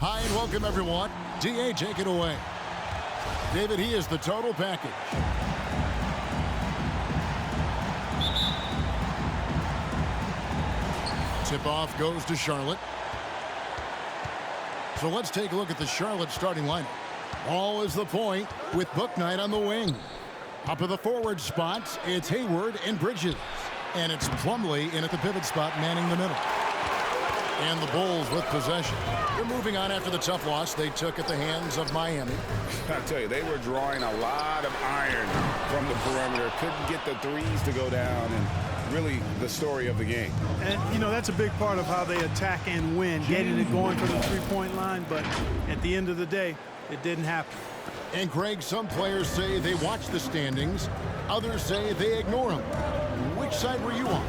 Hi and welcome everyone. DA, take it away. David, he is the total package. Tip-off goes to Charlotte. So let's take a look at the Charlotte starting lineup. Ball is the point with Bouknight on the wing. Up at the forward spots, it's Hayward and Bridges. And it's Plumlee in at the pivot spot, manning the middle. And the Bulls with possession. They're moving on after the tough loss they took at the hands of Miami. I tell you, they were drawing a lot of iron from the perimeter. Couldn't get the threes to go down, and really the story of the game. And, you know, that's a big part of how they attack and win, getting it going from the three-point line. But at the end of the day, it didn't happen. And, Greg, some players say they watch the standings. Others say they ignore them. Which side were you on?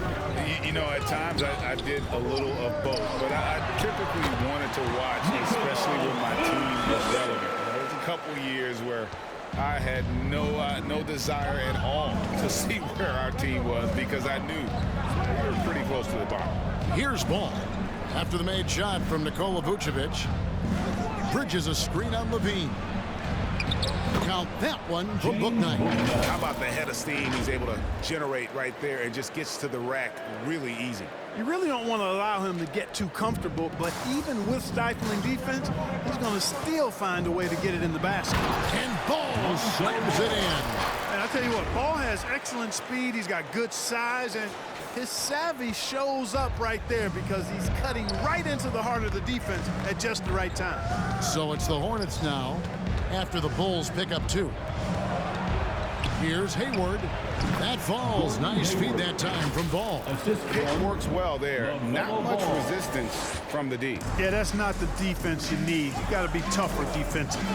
You know, at times I did a little of both, but I typically wanted to watch, especially when my team was relevant. There was a couple years where I had no desire at all to see where our team was because I knew we were pretty close to the bottom. Here's ball. After the made shot from Nikola Vucevic, Bridges a screen on Levine. Count that one for Bouknight. How about the head of steam he's able to generate right there and just gets to the rack really easy. You really don't want to allow him to get too comfortable, but even with stifling defense, he's going to still find a way to get it in the basket. And Ball slams it in. And I tell you what, Ball has excellent speed. He's got good size, and his savvy shows up right there because he's cutting right into the heart of the defense at just the right time. So it's the Hornets now after the Bulls pick up 2. Here's Hayward. That falls. Nice feed that time from Ball. Pick works well there. Not much resistance from the D. Yeah, that's not the defense you need. You got to be tougher defensively.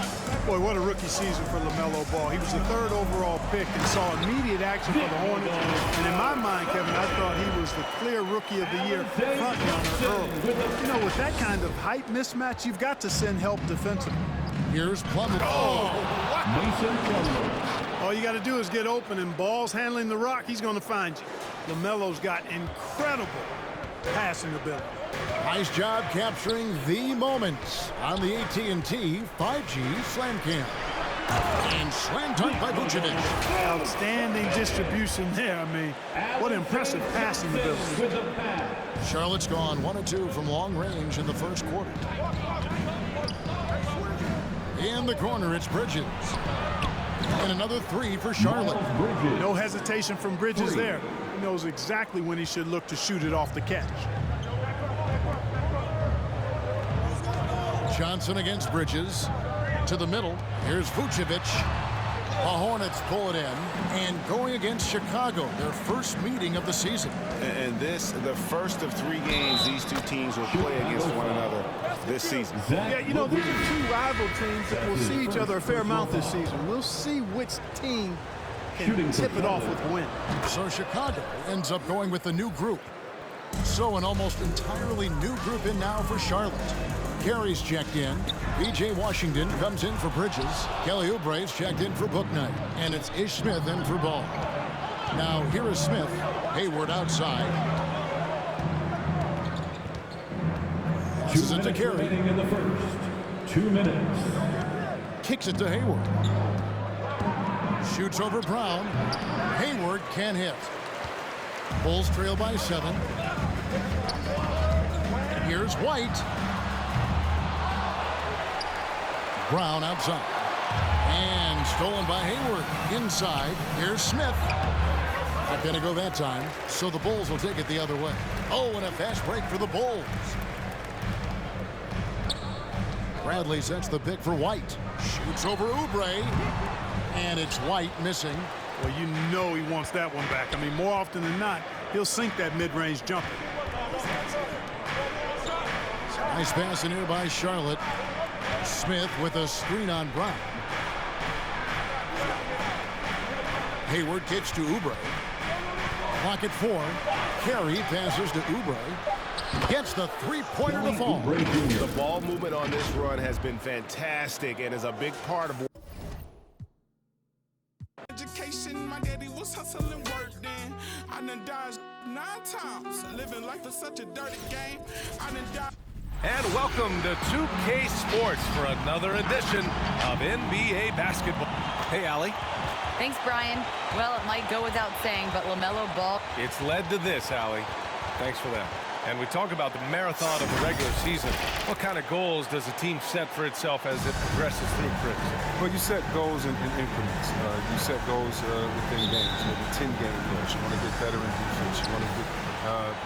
Boy, what a rookie season for LaMelo Ball. He was the 3rd overall pick and saw immediate action for the Hornets. And in my mind, Kevin, I thought he was the clear rookie of the year front runner early. You know, with that kind of height mismatch, you've got to send help defensively. Here's Plumlee. All you got to do is get open, and Ball's handling the rock. He's going to find you. LaMelo's got incredible passing ability. Nice job capturing the moments on the AT&T 5G Slam Cam. And slam dunk by Vucevic. Outstanding distribution there. I mean, what impressive passing ability. Charlotte's gone 1 of 2 from long range in the first quarter. In the corner, it's Bridges. And another 3 for Charlotte. No hesitation from Bridges there. He knows exactly when he should look to shoot it off the catch. Johnson against Bridges. To the middle. Here's Vucevic. The Hornets pull it in. And going against Chicago, their first meeting of the season. And this, the first of 3 games these two teams will play against one another this season. Yeah, you know, these are 2 rival teams that will see each other a fair amount this season. We'll see which team can tip it off with a win. So Chicago ends up going with the new group. So an almost entirely new group in now for Charlotte. Carey's checked in. B.J. Washington comes in for Bridges. Kelly Oubre's checked in for Bouknight. And it's Ish Smith in for Ball. Now here is Smith. Hayward outside. Passes it to Carey. In the first 2 minutes. Kicks it to Hayward. Shoots over Brown. Hayward can't hit. Bulls trail by 7. Here's White. Brown outside. And stolen by Hayward. Inside. Here's Smith. Not going to go that time. So the Bulls will take it the other way. Oh, and a fast break for the Bulls. Bradley sets the pick for White. Shoots over Oubre. And it's White missing. Well, you know he wants that one back. I mean, more often than not, he'll sink that mid-range jumper. Nice pass in here by Charlotte. Smith with a screen on Brown. Hayward kicks to Oubre. Clock at 4. Carey passes to Oubre. Gets the 3-pointer to fall. The ball movement on this run has been fantastic and is a big part of education. My daddy was hustling work then. I done dodged 9 times. Living life is such a dirty game. I done died. And welcome to 2K Sports for another edition of NBA basketball. Hey, Allie. Thanks, Brian. Well, it might go without saying, but LaMelo Ball... It's led to this, Allie. Thanks for that. And we talk about the marathon of the regular season. What kind of goals does a team set for itself as it progresses through, Chris? Well, you set goals in increments. You set goals within games, maybe 10-game goals. You want to get better in defense. You want to get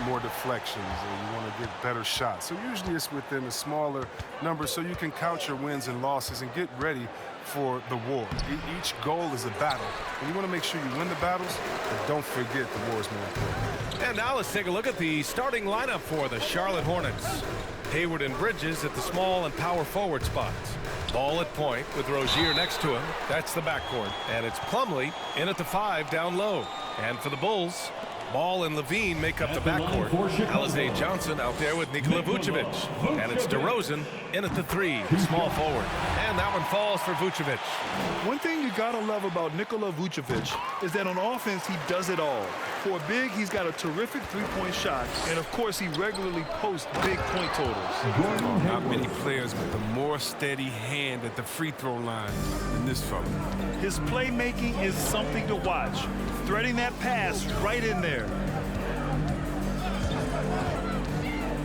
more deflections. You want to get better shots. So usually it's within a smaller number so you can count your wins and losses and get ready for the war. Each goal is a battle. And you want to make sure you win the battles, but don't forget the war is more important. And now let's take a look at the starting lineup for the Charlotte Hornets. Hayward and Bridges at the small and power forward spots. Ball at point with Rozier next to him. That's the backcourt. And it's Plumlee in at the 5 down low. And for the Bulls, Ball and Levine make up the backcourt. Alize Johnson out there with Nikola Vucevic. And it's DeRozan in at the 3, small forward. And that one falls for Vucevic. One thing you gotta love about Nikola Vucevic is that on offense, he does it all. For a big, he's got a terrific three-point shot, and of course, he regularly posts big point totals. Not many players with a more steady hand at the free throw line than this fella. His playmaking is something to watch. Threading that pass right in there.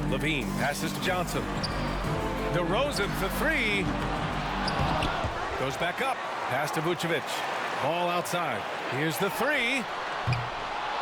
Levine passes to Johnson. DeRozan for 3. Goes back up. Pass to Vucevic. Ball outside. Here's the 3.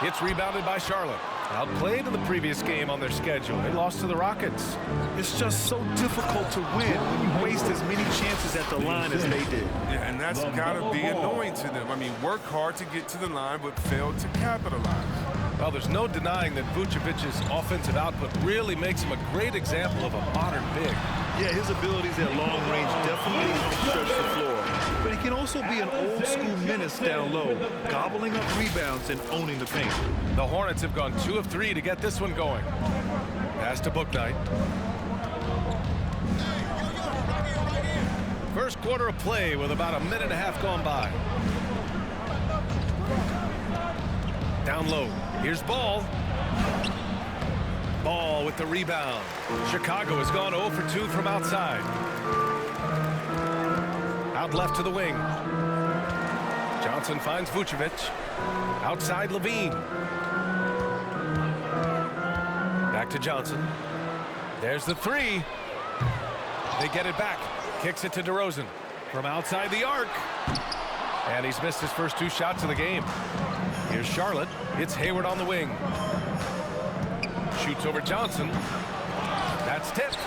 It's rebounded by Charlotte. Outplayed in the previous game on their schedule. They lost to the Rockets. It's just so difficult to win when you waste as many chances at the line as they did. Yeah, and that's got to be annoying to them. I mean, work hard to get to the line, but fail to capitalize. Well, there's no denying that Vucevic's offensive output really makes him a great example of a modern big. Yeah, his abilities at long range definitely stretch the floor. But he can also be an old-school menace down low, gobbling up rebounds and owning the paint. The Hornets have gone 2 of 3 to get this one going. Pass to Bouknight. First quarter of play with about a minute and a half gone by. Down low. Here's Ball. Ball with the rebound. Chicago has gone 0 for 2 from outside. Out left to the wing. Johnson finds Vucevic. Outside Levine. Back to Johnson. There's the 3. They get it back. Kicks it to DeRozan. From outside the arc. And he's missed his first 2 shots of the game. Here's Charlotte. It's Hayward on the wing. Shoots over Johnson. That's tipped.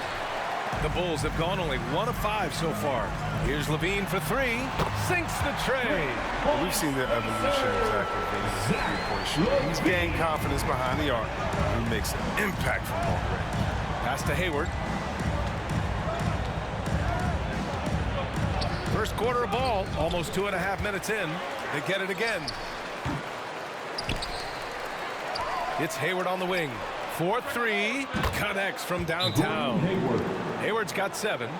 The Bulls have gone only 1 of 5 so far. Here's Levine for 3. Sinks the tray. Well, we've seen the evolution of Zach Levine as a three-point shooter. He's gained confidence behind the arc. He makes an impact from long range. Pass to Hayward. First quarter of ball. Almost 2.5 minutes in. They get it again. It's Hayward on the wing. 4-3. Connects from downtown. Hayward's got 7. A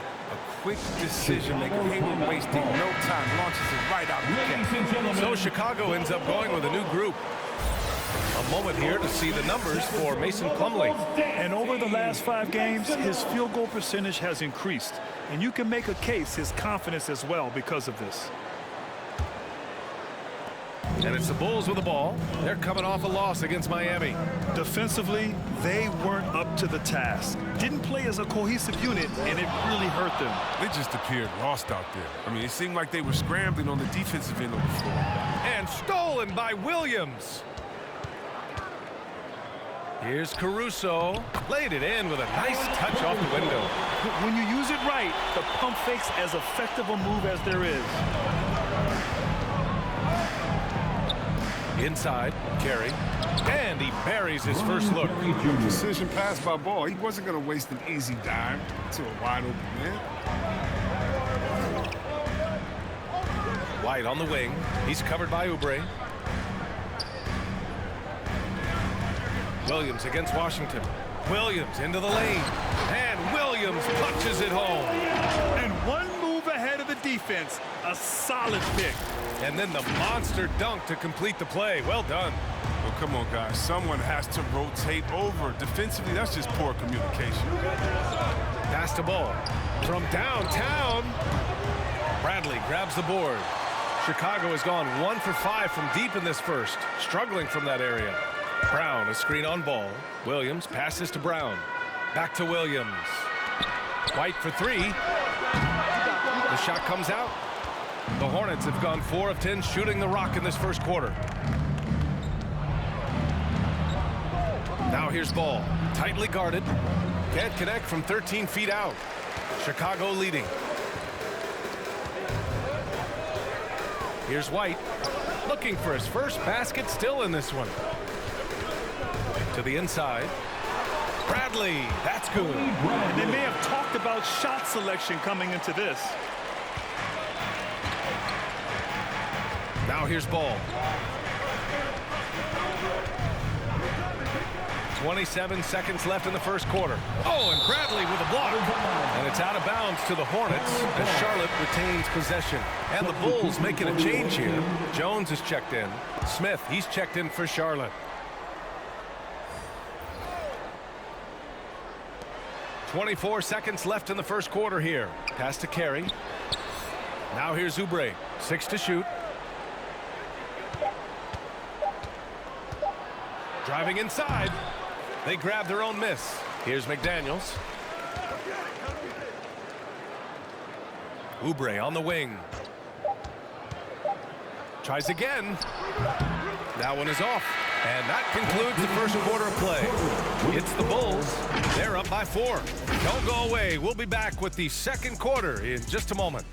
quick decision maker. Hayward wasting no time. Launches it right out the gap. So Chicago ends up going with a new group. A moment here to see the numbers for Mason Plumlee. And over the last 5 games, his field goal percentage has increased. And you can make a case his confidence as well because of this. And it's the Bulls with the ball. They're coming off a loss against Miami. Defensively, they weren't up to the task. Didn't play as a cohesive unit, and it really hurt them. They just appeared lost out there. I mean, it seemed like they were scrambling on the defensive end of the floor. And stolen by Williams. Here's Caruso. Laid it in with a nice touch off the window. When you use it right, the pump fake's as effective a move as there is. Inside, Carey. And he buries his first look. Decision pass by Ball. He wasn't going to waste an easy dime to a wide open man. White on the wing. He's covered by Oubre. Williams against Washington. Williams into the lane. And Williams punches it home. And one move ahead of the defense. A solid pick. And then the monster dunk to complete the play. Well done. Well, come on, guys. Someone has to rotate over. Defensively, that's just poor communication. Pass to Ball. From downtown. Bradley grabs the board. Chicago has gone 1 for 5 from deep in this first, struggling from that area. Brown, a screen on Ball. Williams passes to Brown. Back to Williams. White for 3. The shot comes out. The Hornets have gone 4 of 10 shooting the rock in this first quarter. Now here's Ball. Tightly guarded. Can't connect from 13 feet out. Chicago leading. Here's White. Looking for his first basket still in this one. To the inside. Bradley. That's good. And they may have talked about shot selection coming into this. Now here's Ball. 27 seconds left in the first quarter. Oh, and Bradley with a block. And it's out of bounds to the Hornets as Charlotte retains possession. And the Bulls making a change here. Jones is checked in. Smith, he's checked in for Charlotte. 24 seconds left in the first quarter here. Pass to Carey. Now here's Oubre. 6 to shoot. Driving inside. They grab their own miss. Here's McDaniels. Oubre on the wing. Tries again. That one is off. And that concludes the first quarter of play. It's the Bulls. They're up by 4. Don't go away. We'll be back with the second quarter in just a moment.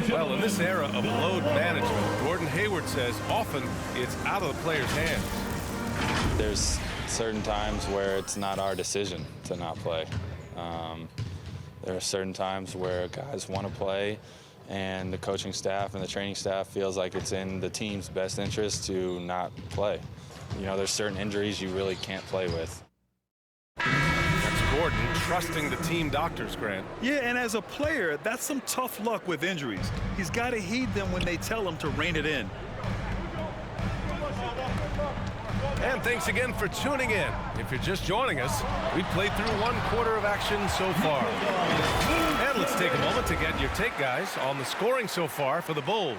Well, in this era of load management, Gordon Hayward says often it's out of the player's hands. There's certain times where it's not our decision to not play. There are certain times where guys want to play and the coaching staff and the training staff feels like it's in the team's best interest to not play. You know, there's certain injuries you really can't play with. Gordon trusting the team doctors, Grant. Yeah, and as a player, that's some tough luck with injuries. He's got to heed them when they tell him to rein it in. And thanks again for tuning in. If you're just joining us, we played through 1 quarter of action so far. And let's take a moment to get your take, guys, on the scoring so far for the Bulls.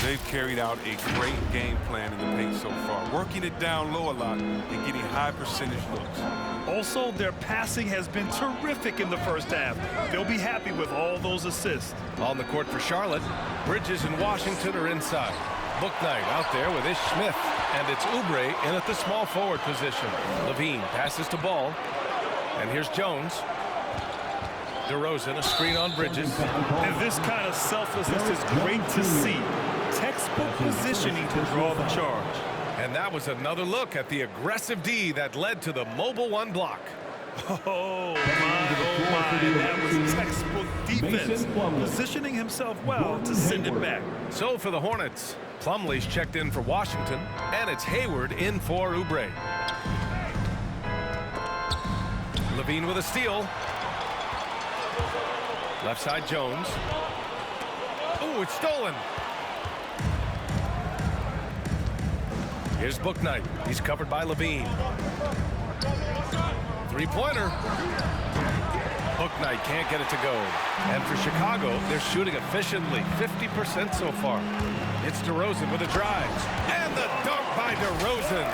They've carried out a great game plan in the paint so far, working it down low a lot and getting high percentage looks. Also, their passing has been terrific in the first half. They'll be happy with all those assists. On the court for Charlotte, Bridges and Washington are inside. Bouknight out there with Ish Smith, and it's Oubre in at the small forward position. Levine passes to Ball, and here's Jones. DeRozan, a screen on Bridges. And this kind of selflessness is great to see. Textbook positioning to draw the charge. And that was another look at the aggressive D that led to the mobile 1 block. Oh, my. That was textbook defense. Positioning himself well to send it back. So for the Hornets, Plumlee's checked in for Washington, and it's Hayward in for Oubre. Levine with a steal. Left side Jones. Oh, it's stolen. Here's Bouknight. He's covered by Levine. Three-pointer. Bouknight can't get it to go. And for Chicago, they're shooting efficiently, 50% so far. It's DeRozan with a drive. And the dunk by DeRozan.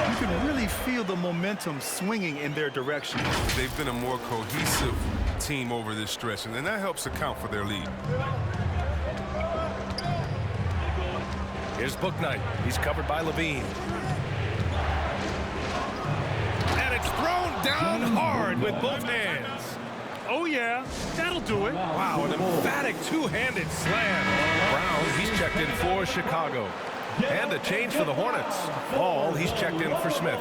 You can really feel the momentum swinging in their direction. They've been a more cohesive team over this stretch, and then that helps account for their lead. Here's Bouknight. He's covered by Levine. And it's thrown down hard with both hands. Oh, yeah, that'll do it. Wow, an emphatic two-handed slam. Brown, he's checked in for Chicago. And a change for the Hornets. Ball, he's checked in for Smith.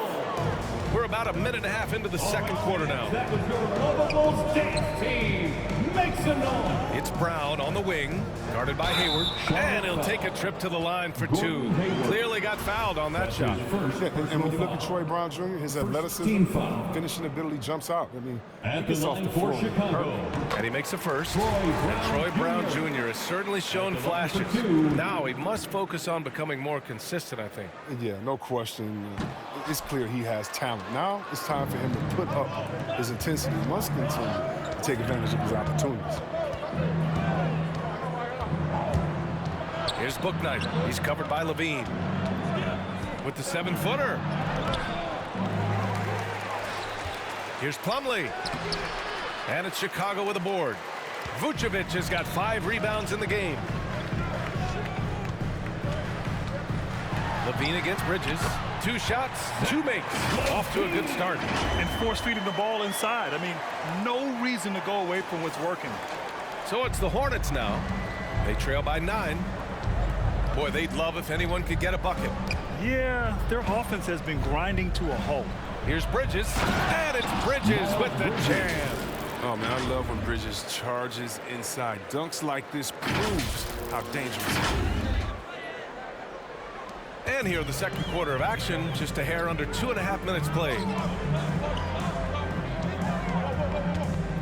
We're about a minute and a half into the second quarter now. That was your lovable state team. Make some noise. It's Brown on the wing, guarded by Hayward, and he'll take a trip to the line for two. Clearly got fouled on that shot. And when you look at Troy Brown Jr., his athleticism, finishing ability jumps out. I mean, he gets off the floor. And he makes a first. And Troy Brown Jr. has certainly shown flashes. Now he must focus on becoming more consistent, I think. Yeah, no question. It's clear he has talent. Now it's time for him to put up his intensity. He must continue to take advantage of his opportunities. Here's Bouknight. He's covered by Levine. With the 7-footer. Here's Plumlee. And it's Chicago with a board. Vucevic has got 5 rebounds in the game. Levine against Bridges. 2 shots, 2 makes. Off to a good start. And force feeding the ball inside. I mean, no reason to go away from what's working. So it's the Hornets now. They trail by 9. Boy, they'd love if anyone could get a bucket. Yeah, their offense has been grinding to a halt. Here's Bridges, and it's Bridges with the jam. Oh, man, I love when Bridges charges inside. Dunks like this proves how dangerous he is. And here the second quarter of action, just a hair under 2.5 minutes played.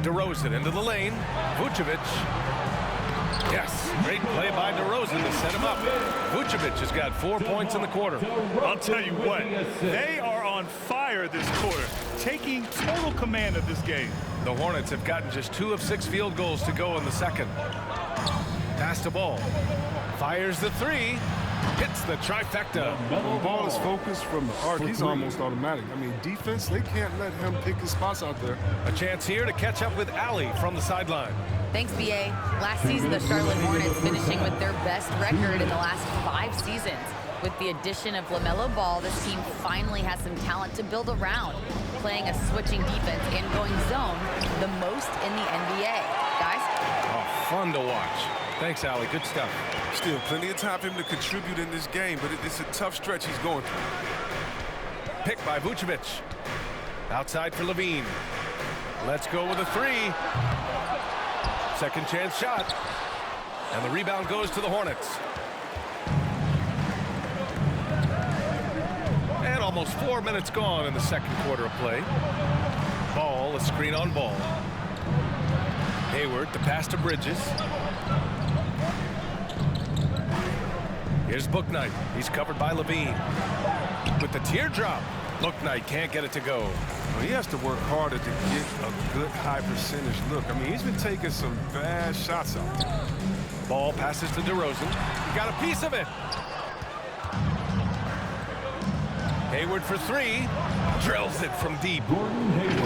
DeRozan into the lane. Vucevic. Yes, great play by DeRozan to set him up. Vucevic has got 4 points in the quarter. I'll tell you what, they are on fire this quarter, taking total command of this game. The Hornets have gotten just 2 of 6 field goals to go in the second. Pass the ball. Fires the 3. Hits the trifecta. When the ball is focused from the arc, he's almost automatic. I mean, defense, they can't let him pick his spots out there. A chance here to catch up with Allie from the sideline. Thanks, B.A. Last season, the Charlotte Hornets finishing with their best record in the last 5 seasons. With the addition of LaMelo Ball, this team finally has some talent to build around, playing a switching defense and going zone the most in the NBA. Guys? Oh, fun to watch. Thanks, Allie. Good stuff. Still plenty of time for him to contribute in this game, but it's a tough stretch he's going through. Pick by Vucevic. Outside for Levine. Let's go with a 3. Second chance shot. And the rebound goes to the Hornets. And almost 4 minutes gone in the second quarter of play. Ball, a screen on Ball. Hayward, the pass to Bridges. Here's Bouknight. He's covered by Levine. With the teardrop. Bouknight can't get it to go. Well, he has to work harder to get a good high percentage look. I mean, he's been taking some bad shots out there. Ball passes to DeRozan. He got a piece of it. Hayward for 3. Drills it from deep.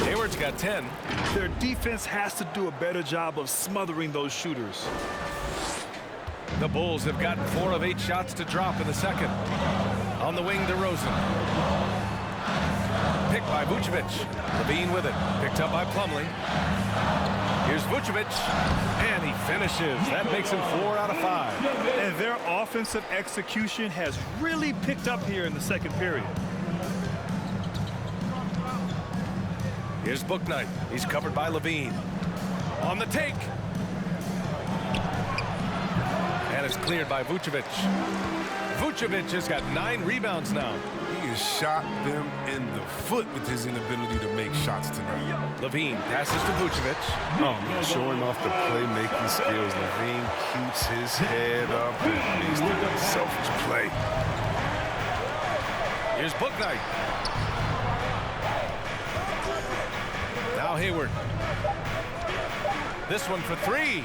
Hayward's got 10. Their defense has to do a better job of smothering those shooters. The Bulls have gotten 4 of 8 shots to drop in the second. On the wing, DeRozan. Picked by Vucevic. Levine with it. Picked up by Plumlee. Here's Vucevic. And he finishes. That makes him 4 out of 5. And their offensive execution has really picked up here in the second period. Here's Bouknight. He's covered by Levine. On the take. And it's cleared by Vucevic. Vucevic has got 9 rebounds now. He has shot them in the foot with his inability to make shots tonight. Levine passes to Vucevic. Oh, man, showing off the playmaking skills. Levine keeps his head up and makes the selfish play. Here's Bouknight. Now Hayward. This one for 3.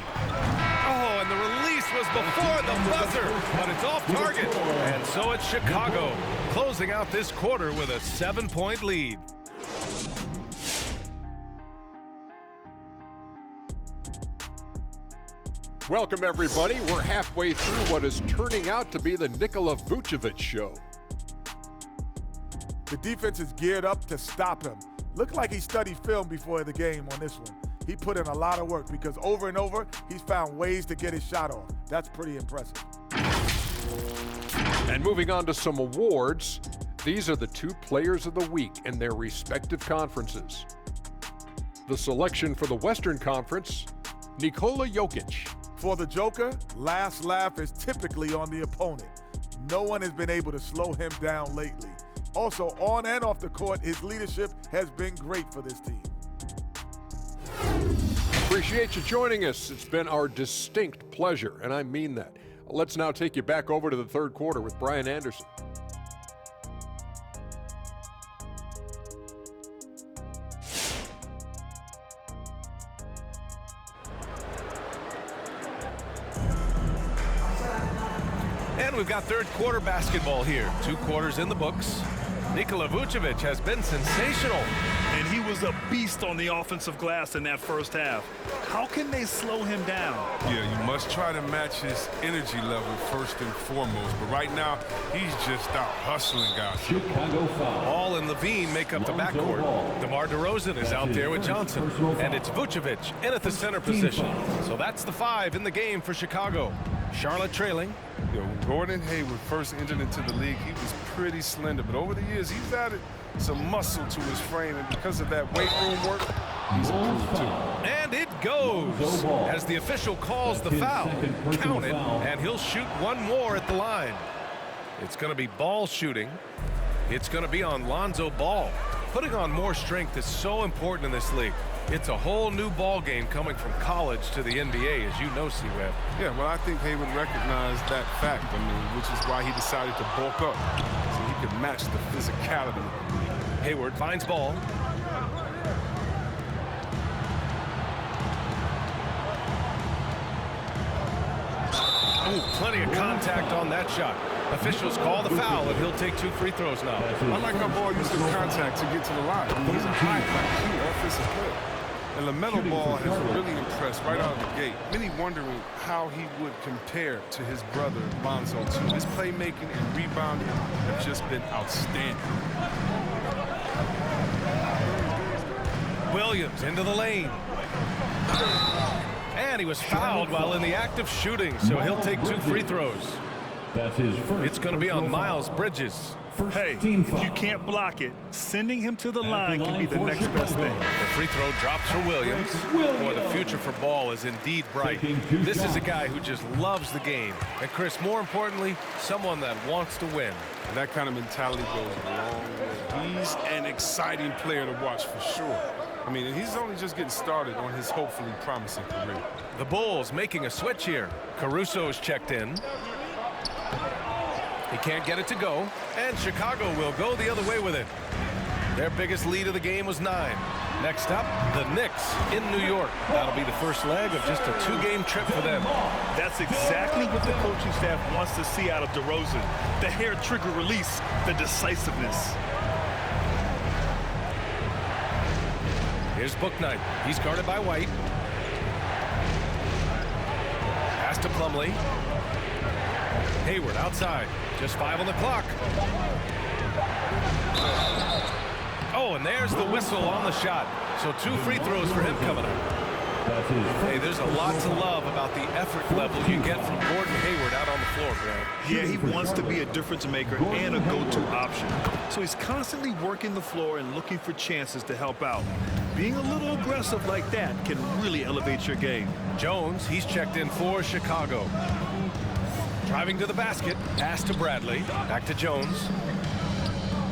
Oh, and the release was before the buzzer, but it's off target. And so it's Chicago closing out this quarter with a 7-point lead. Welcome, everybody. We're halfway through what is turning out to be the Nikola Vucevic show. The defense is geared up to stop him. Looked like he studied film before the game on this one. He put in a lot of work because over and over, he's found ways to get his shot off. That's pretty impressive. And moving on to some awards, These are the 2 players of the week in their respective conferences. The selection for the Western Conference, Nikola Jokic. For the Joker, last laugh is typically on the opponent. No one has been able to slow him down lately. Also, on and off the court, his leadership has been great for this team. Appreciate you joining us. It's been our distinct pleasure, and I mean that. Let's now take you back over to the third quarter with Brian Anderson. And we've got third quarter basketball here. 2 quarters in the books. Nikola Vucevic has been sensational. And he was a beast on the offensive glass in that first half. How can they slow him down? Yeah, you must try to match his energy level first and foremost. But right now, he's just out hustling guys. Chicago foul. All and Levine make up the backcourt. DeMar DeRozan is out there with Johnson. And it's Vucevic in at the center position. So that's the 5 in the game for Chicago. Charlotte trailing. When Gordon Hayward first entered into the league, he was pretty slender. But over the years, he's added some muscle to his frame. And because of that weight room work, he's improved too. And it goes as the official calls the foul. Count it, and he'll shoot 1 more at the line. It's going to be ball shooting. It's going to be on Lonzo Ball. Putting on more strength is so important in this league. It's a whole new ball game coming from college to the NBA, as you know, C-Web. Yeah, well, I think Hayward recognized that fact, which is why he decided to bulk up, so he could match the physicality. Hayward finds ball. Ooh, plenty of contact on that shot. Officials call the foul, and he'll take 2 free throws now. I like how Ball used the contact to get to the line. He's a high-IQ offensive player. And LaMelo Ball has really impressed right out of the gate. Many wondering how he would compare to his brother, Lonzo, too. His playmaking and rebounding have just been outstanding. Williams into the lane. And he was fouled while in the act of shooting, so he'll take 2 free throws. That's his first. It's going to be on Miles Bridges. Hey, if you can't block it, sending him to the line can be the next best thing. The free throw drops for Williams. Boy, the future for Ball is indeed bright. This is a guy who just loves the game. And Chris, more importantly, someone that wants to win. And that kind of mentality goes a long way. He's an exciting player to watch for sure. I mean, he's only just getting started on his hopefully promising career. The Bulls making a switch here. Caruso's checked in. He can't get it to go, and Chicago will go the other way with it. Their biggest lead of the game was 9. Next up, the Knicks in New York. That'll be the first leg of just a 2-game trip for them. That's exactly what the coaching staff wants to see out of DeRozan. The hair trigger release, the decisiveness. Here's Bouknight. He's guarded by White. Pass to Plumlee. Hayward outside. Just 5 on the clock. Oh, and there's the whistle on the shot. So 2 free throws for him coming up. Hey, there's a lot to love about the effort level you get from Gordon Hayward out on the floor, Grant. Yeah, he wants to be a difference maker and a go-to option. So he's constantly working the floor and looking for chances to help out. Being a little aggressive like that can really elevate your game. Jones, he's checked in for Chicago. Driving to the basket, pass to Bradley, back to Jones.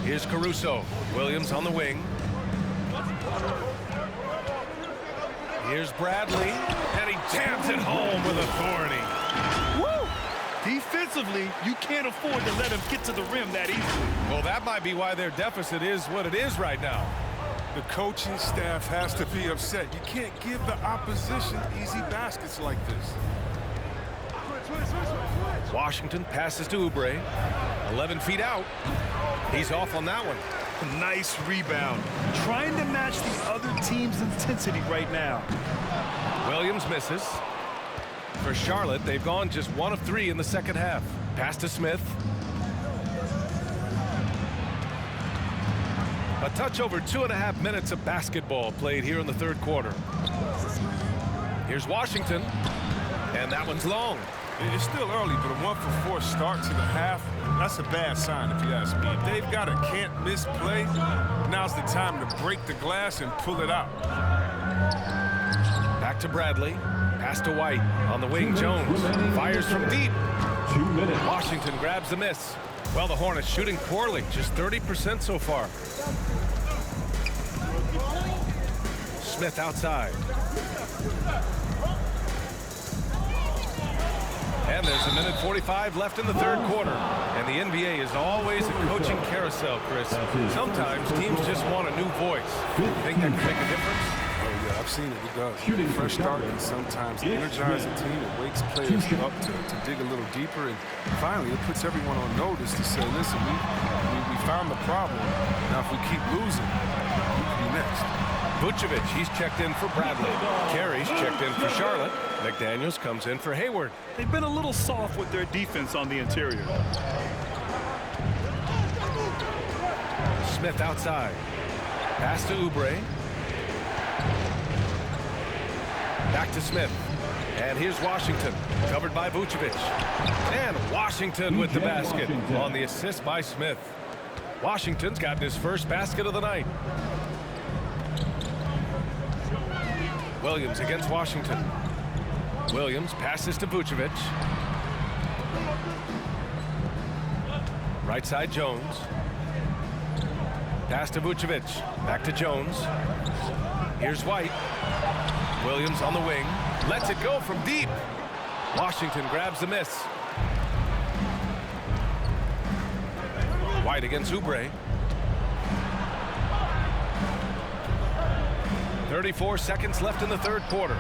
Here's Caruso. Williams on the wing. Here's Bradley, and he jams it home with authority. Woo! Defensively, you can't afford to let him get to the rim that easily. Well, that might be why their deficit is what it is right now. The coaching staff has to be upset. You can't give the opposition easy baskets like this. Washington passes to Oubre. 11 feet out. He's off on that one. Nice rebound. Trying to match the other team's intensity right now. Williams misses. For Charlotte, they've gone just 1 of 3 in the second half. Pass to Smith. A touch over 2.5 minutes of basketball played here in the third quarter. Here's Washington. And that one's long. It's still early, but a 1-for-4 start to the half, that's a bad sign if you ask me. If they've got a can't-miss play, now's the time to break the glass and pull it out. Back to Bradley. Pass to White. On the wing, Jones fires from deep. 2 minutes. Washington grabs the miss. Well, the Hornets shooting poorly, just 30% so far. Smith outside. And there's 1:45 left in the third quarter. And the NBA is always a coaching carousel, Chris. Sometimes teams just want a new voice. You think that could make a difference? Oh, yeah, I've seen it. It does. Fresh start can sometimes energize a team. It wakes players up to dig a little deeper. And finally, it puts everyone on notice to say, listen, we found the problem. Now, if we keep losing, we could be next. Vucevic, he's checked in for Bradley. Carey's checked in for Charlotte. McDaniels comes in for Hayward. They've been a little soft with their defense on the interior. Smith outside. Pass to Oubre. Back to Smith. And here's Washington, covered by Vucevic. And Washington with the basket on the assist by Smith. Washington's gotten his first basket of the night. Williams against Washington. Williams passes to Vucevic. Right side, Jones. Pass to Vucevic. Back to Jones. Here's White. Williams on the wing. Lets it go from deep. Washington grabs the miss. White against Oubre. 34 seconds left in the third quarter.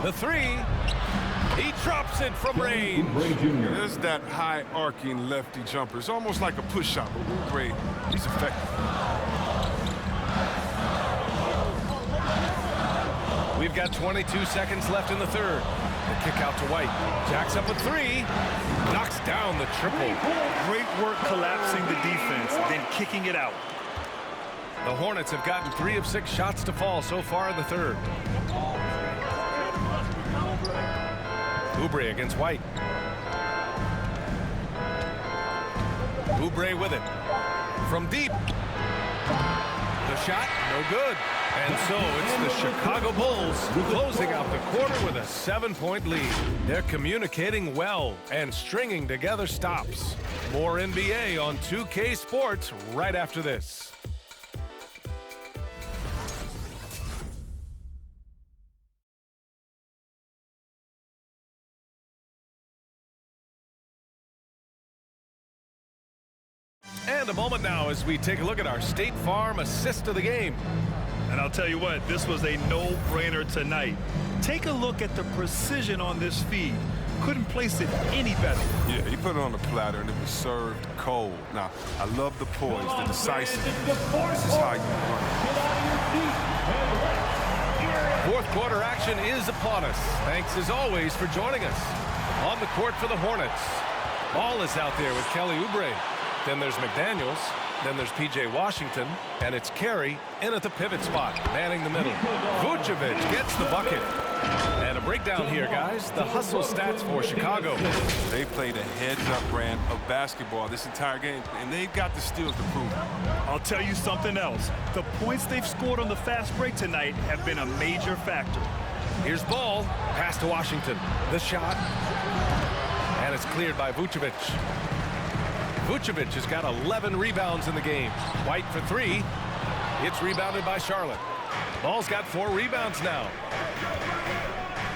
The three. He drops it from range. There's that high arcing lefty jumper. It's almost like a push shot, but Oubre, he's effective. We've got 22 seconds left in the third. The kick out to White. Jacks up a three. Knocks down the triple. Great work collapsing the defense, then kicking it out. The Hornets have gotten 3 of 6 shots to fall so far in the third. Oubre against White. Oubre with it. From deep. The shot, no good. And so it's the Chicago Bulls closing out the quarter with a 7-point lead. They're communicating well and stringing together stops. More NBA on 2K Sports right after this. And a moment now as we take a look at our State Farm assist of the game. And I'll tell you what, this was a no-brainer tonight. Take a look at the precision on this feed. Couldn't place it any better. Yeah, he put it on the platter and it was served cold. Now, I love the poise, the decisiveness. This is how you run it. Fourth quarter action is upon us. Thanks as always for joining us. On the court for the Hornets. Ball is out there with Kelly Oubre. Then there's McDaniels. Then there's P.J. Washington. And it's Carey in at the pivot spot, manning the middle. Vucevic gets the bucket. And a breakdown here, guys. The hustle stats for Chicago. They played a heads-up brand of basketball this entire game, and they've got the skills to prove it. I'll tell you something else. The points they've scored on the fast break tonight have been a major factor. Here's Ball. Pass to Washington. The shot. And it's cleared by Vucevic. Vucevic has got 11 rebounds in the game. White for 3. It's rebounded by Charlotte. Ball's got 4 rebounds now.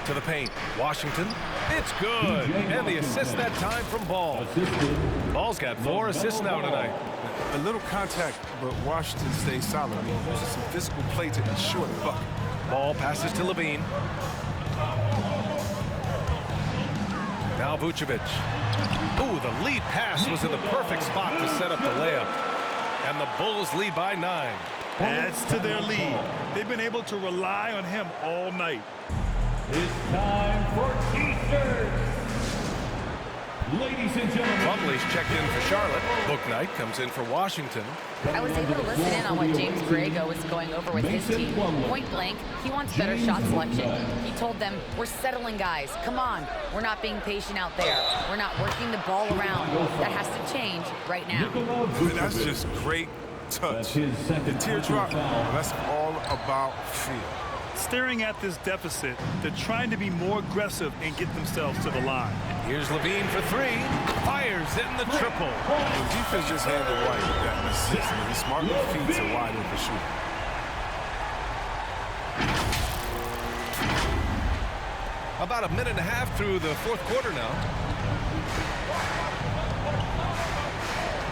To the paint. Washington. It's good. And the assist that time from Ball. Ball's got 4 assists now tonight. A little contact, but Washington stays solid. I mean, uses some physical play to ensure the bucket. Ball passes to Levine. Now Vucevic. Ooh, the lead pass was in the perfect spot to set up the layup. And the Bulls lead by 9. Adds to their lead. They've been able to rely on him all night. It's time for Eastern. Ladies and gentlemen. Plumlee's checked in for Charlotte. Bouknight comes in for Washington. I was able to listen in on what James Borrego was going over with his team. Point blank, he wants better shot selection. He told them, we're settling guys. Come on. We're not being patient out there. We're not working the ball around. That has to change right now. That's just great touch. The teardrop, that's all about feel. Staring at this deficit, they're trying to be more aggressive and get themselves to the line. Here's Levine for three. Fires in the triple. The defense just handled White with that assist. He's smart with feet to wide open shooter. About a minute and a half through the fourth quarter now.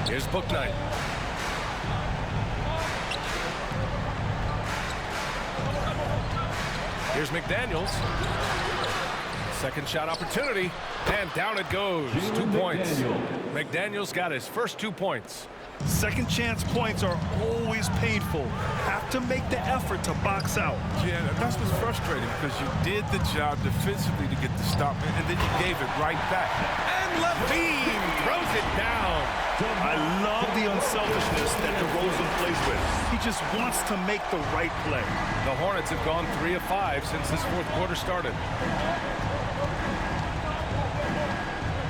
Here's Bouknight. Here's McDaniels. Second shot opportunity, and down it goes. 2 points. McDaniels got his first 2 points. Second chance points are always painful. Have to make the effort to box out. Yeah, that's what's frustrating because you did the job defensively to get the stop, and then you gave it right back. And Levine throws it down. I love the unselfishness that DeRozan plays with. He just wants to make the right play. The Hornets have gone 3 of 5 since this fourth quarter started.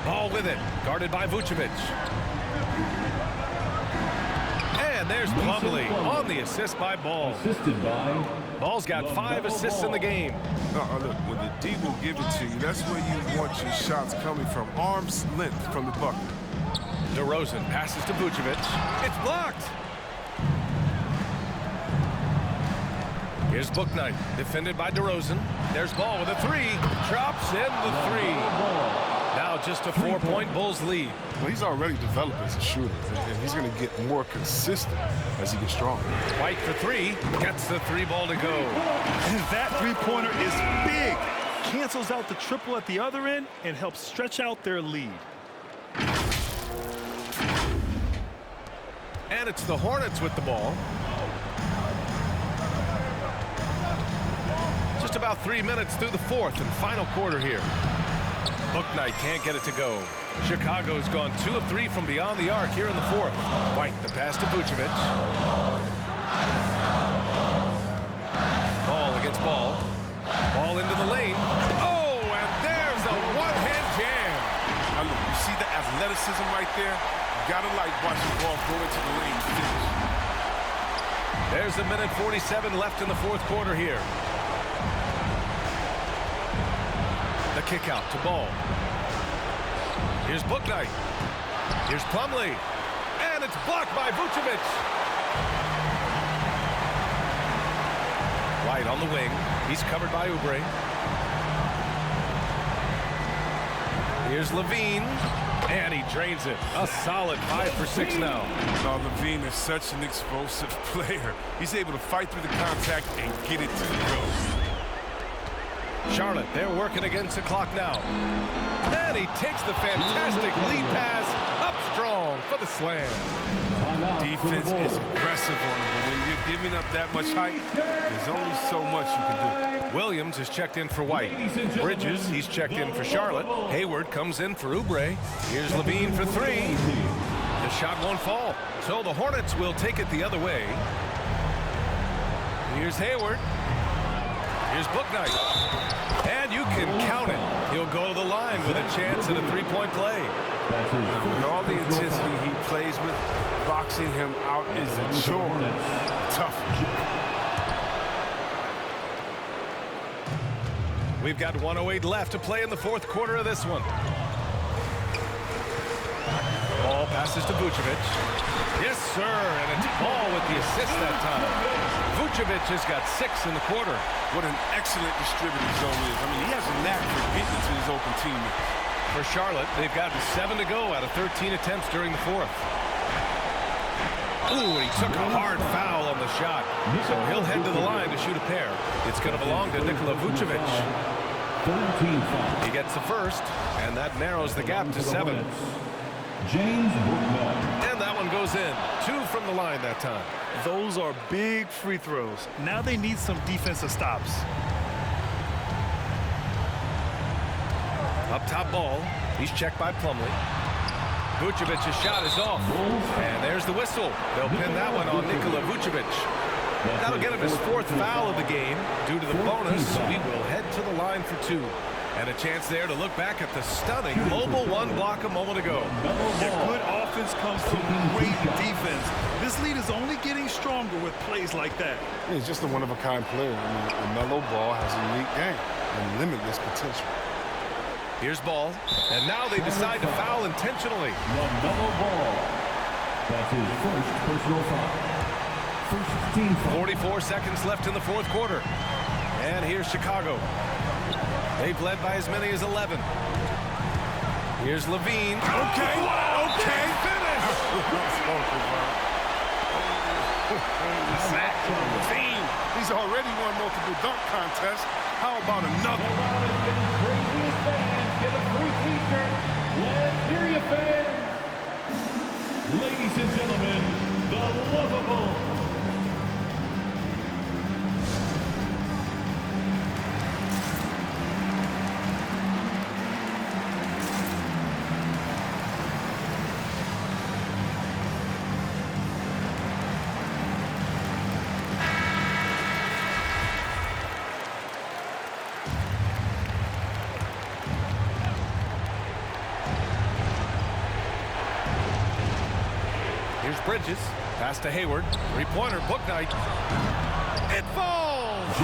Ball with it, guarded by Vucevic. And there's Plumlee on the assist by Ball. Assisted by Ball's got 5 assists in the game. Look, when the D will give it to you, that's where you want your shots coming from. Arm's length from the bucket. DeRozan passes to Vucevic. It's blocked. Here's Bouknight, defended by DeRozan. There's Ball with a three. Drops in the three. Now just a 4-point Bulls lead. Well, he's already developed as a shooter, and he's going to get more consistent as he gets stronger. White for three. Gets the 3-ball to go. And that three-pointer is big. Cancels out the triple at the other end and helps stretch out their lead. And it's the Hornets with the ball. Just about 3 minutes through the fourth and final quarter here. Bouknight can't get it to go. Chicago's gone 2 of 3 from beyond the arc here in the fourth. White, the pass to Vucevic. Ball against Ball. Ball into the lane. Oh, and there's a one-hand jam. Now look, you see the athleticism right there? You gotta like watching Ball go into the lane and finish. There's a minute 47 left in the fourth quarter here. The kick out to Ball. Here's Bouknight. Here's Plumlee. And it's blocked by Vucevic. White on the wing. He's covered by Oubre. Here's Levine. And he drains it. A solid 5 for 6 now. Levine is such an explosive player. He's able to fight through the contact and get it to the goal. Charlotte, they're working against the clock now. And he takes the fantastic lead pass up strong for the slam. Defense is aggressive on him. When you're giving up that much height, there's only so much you can do. Williams is checked in for White. Bridges, he's checked in for Charlotte. Hayward comes in for Oubre. Here's Levine for three. The shot won't fall. So the Hornets will take it the other way. Here's Hayward. Here's Bouknight. And you can count it. He'll go to the line with a chance at a three-point play. With all the intensity he plays with, boxing him out is a chore. Tough. We've got 1:08 left to play in the fourth quarter of this one. Ball passes to Vucevic. Yes, sir, and it's Ball with the assist that time. Vucevic has got 6 in the quarter. What an excellent distributor zone is. I mean, he has a knack for getting to his open teammates. For Charlotte, they've got 7 to go out of 13 attempts during the fourth. Ooh, and he took a hard foul on the shot. So he'll head to the line to shoot a pair. It's going to belong to Nikola Vucevic. He gets the first, and that narrows the gap to 7. James Bouknight. And that one goes in. 2 from the line that time. Those are big free throws. Now they need some defensive stops. Up top Ball. He's checked by Plumlee. Vucevic's shot is off. And there's the whistle. They'll pin that one on Nikola Vucevic. That'll get him his 4th foul of the game. Due to the bonus, we will head to the line for 2. And a chance there to look back at the stunning mobile 1 block a moment ago. Yeah, good offense comes from great defense. This lead is only getting stronger with plays like that. He's just a one-of-a-kind player. I mean, LaMelo Ball has a unique game and limitless potential. Here's Ball, and now they decide to foul intentionally. LaMelo Ball. That's his first personal foul. First team foul. 44 seconds left in the 4th quarter. And here's Chicago. They've led by as many as 11. Here's Levine. Okay. Finish! Zach Levine. He's already won multiple dunk contests. How about another? Get a free t-shirt. Let's hear you, fans. Ladies and gentlemen, the lovable. Here's Bridges. Pass to Hayward. 3-pointer, book night. It falls!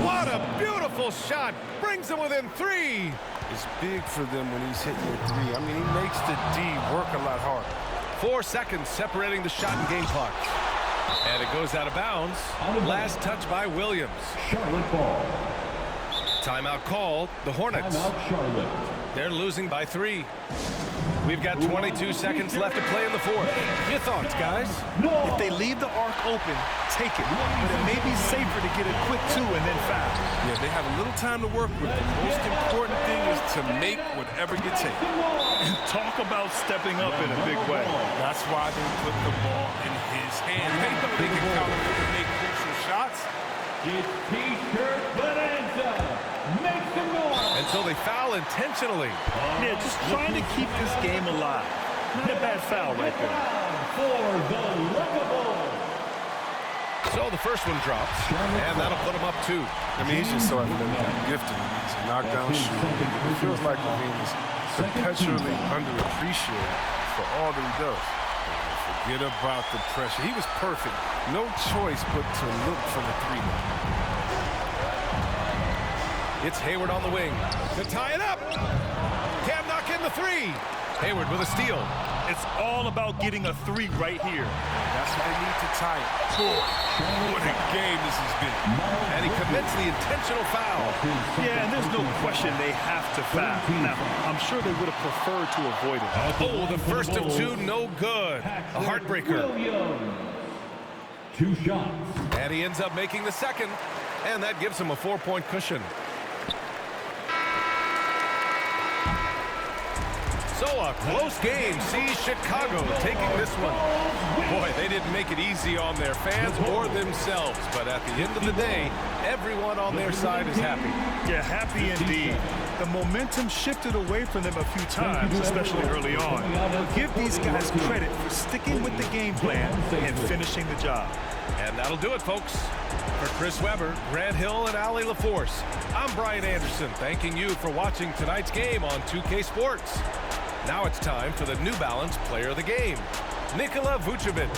What a beautiful shot. Brings them within 3. It's big for them when he's hitting the 3. I mean, he makes the D work a lot harder. 4 seconds separating the shot and game clock. And it goes out of bounds. Last touch by Williams. Charlotte ball. Timeout called. The Hornets. Timeout Charlotte. They're losing by 3. We've got 22 seconds left to play in the 4th. Your thoughts, guys? If they leave the arc open, take it. But it may be safer to get a quick 2 and then foul. Yeah, they have a little time to work with. The most important thing is to make whatever you take. And talk about stepping up in a big way. That's why they put the ball in his hands. They know they can count on him to make crucial shots. It's T-shirt Bonanza. Make some noise. And so they foul intentionally. Yeah, just trying to keep this game alive. Not a bad foul right there. For the lovable. So the first one drops, and that'll put him up 2. I mean, he's just so athletic, gifted. He's a knockdown shooter. It feels like Levine is perpetually underappreciated for all that he does. Forget about the pressure. He was perfect. No choice but to look for the 3. It's Hayward on the wing to tie it up. Can't knock in the 3. Hayward with a steal. It's all about getting a 3 right here. That's what they need to tie it. Boy, what a game this has been. And he commits the intentional foul. Yeah, and there's no question they have to foul. Now, I'm sure they would have preferred to avoid it. Oh, the first of 2, no good. A heartbreaker. 2 shots. And he ends up making the second, and that gives him a 4-point cushion. So a close game sees Chicago taking this one. Boy, they didn't make it easy on their fans or themselves, but at the end of the day, everyone on their side is happy. Yeah, happy indeed. The momentum shifted away from them a few times, especially early on. But give these guys credit for sticking with the game plan and finishing the job. And that'll do it, folks. For Chris Webber, Grant Hill, and Allie LaForce, I'm Brian Anderson, thanking you for watching tonight's game on 2K Sports. Now it's time for the New Balance Player of the Game, Nikola Vucevic.